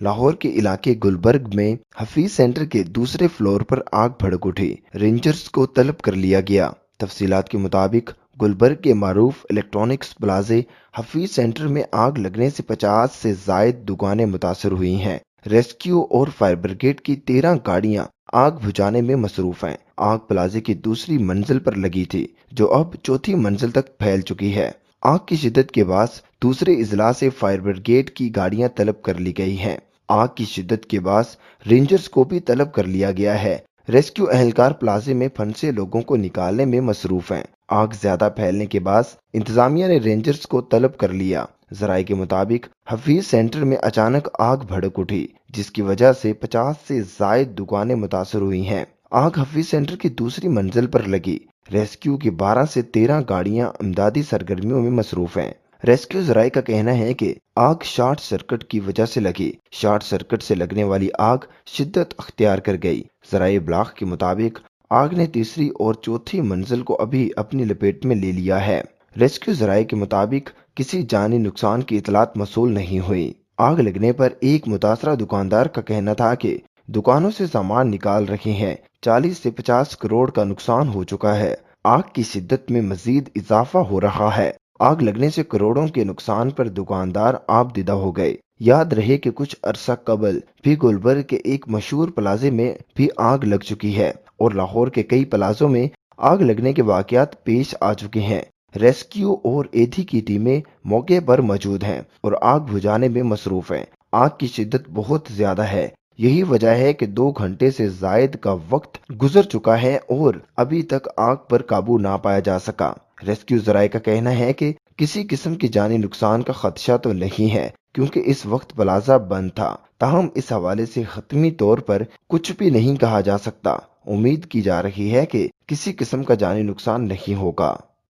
لاہور کے علاقے گلبرگ میں حفیظ سینٹر کے دوسرے فلور پر آگ بھڑک اٹھی، رینجرز کو طلب کر لیا گیا۔ تفصیلات کے مطابق گلبرگ کے معروف الیکٹرانکس پلازے حفیظ سینٹر میں آگ لگنے سے 50 سے زائد دکانیں متاثر ہوئی ہیں۔ ریسکیو اور فائر بریگیڈ کی 13 گاڑیاں آگ بجھانے میں مصروف ہیں۔ آگ پلازے کی دوسری منزل پر لگی تھی، جو اب چوتھی منزل تک پھیل چکی ہے۔ آگ کی شدت کے باعث دوسرے اضلاع سے فائر بریگیڈ کی گاڑیاں طلب کر لی گئی ہیں۔ آگ کی شدت کے باعث رینجرز کو بھی طلب کر لیا گیا ہے۔ ریسکیو اہلکار پلازے میں پھنسے لوگوں کو نکالنے میں مصروف ہیں۔ آگ زیادہ پھیلنے کے باعث انتظامیہ نے رینجرز کو طلب کر لیا۔ ذرائع کے مطابق حفیظ سینٹر میں اچانک آگ بھڑک اٹھی، جس کی وجہ سے 50 سے زائد دکانیں متاثر ہوئی ہیں۔ آگ حفیظ سینٹر کی دوسری منزل پر لگی۔ ریسکیو کی 12 سے 13 گاڑیاں امدادی سرگرمیوں میں مصروف ہیں۔ ریسکیو ذرائع کا کہنا ہے کہ آگ شارٹ سرکٹ کی وجہ سے لگی۔ شارٹ سرکٹ سے لگنے والی آگ شدت اختیار کر گئی۔ ذرائع ابلاغ کے مطابق آگ نے تیسری اور چوتھی منزل کو ابھی اپنی لپیٹ میں لے لیا ہے۔ ریسکیو ذرائع کے مطابق کسی جانی نقصان کی اطلاعات موصول نہیں ہوئی۔ آگ لگنے پر ایک متاثرہ دکاندار کا کہنا تھا کہ دکانوں سے سامان نکال رہے ہیں، 40 سے 50 کروڑ کا نقصان ہو چکا ہے۔ آگ کی شدت میں مزید اضافہ ہو رہا ہے۔ آگ لگنے سے کروڑوں کے نقصان پر دکاندار آپ دیدہ ہو گئے۔ یاد رہے کہ کچھ عرصہ قبل بھی گلبرگ کے ایک مشہور پلازے میں بھی آگ لگ چکی ہے اور لاہور کے کئی پلازوں میں آگ لگنے کے واقعات پیش آ چکے ہیں۔ ریسکیو اور ایدھی کی ٹیمیں موقع پر موجود ہیں اور آگ بجھانے میں مصروف ہیں۔ آگ کی شدت بہت زیادہ ہے۔ یہی وجہ ہے کہ 2 گھنٹے سے زائد کا وقت گزر چکا ہے اور ابھی تک آگ پر قابو نہ پایا جا سکا۔ ریسکیو ذرائع کا کہنا ہے کہ کسی قسم کی جانی نقصان کا خدشہ تو نہیں ہے، کیونکہ اس وقت پلازہ بند تھا۔ تاہم اس حوالے سے حتمی طور پر کچھ بھی نہیں کہا جا سکتا۔ امید کی جا رہی ہے کہ کسی قسم کا جانی نقصان نہیں ہوگا۔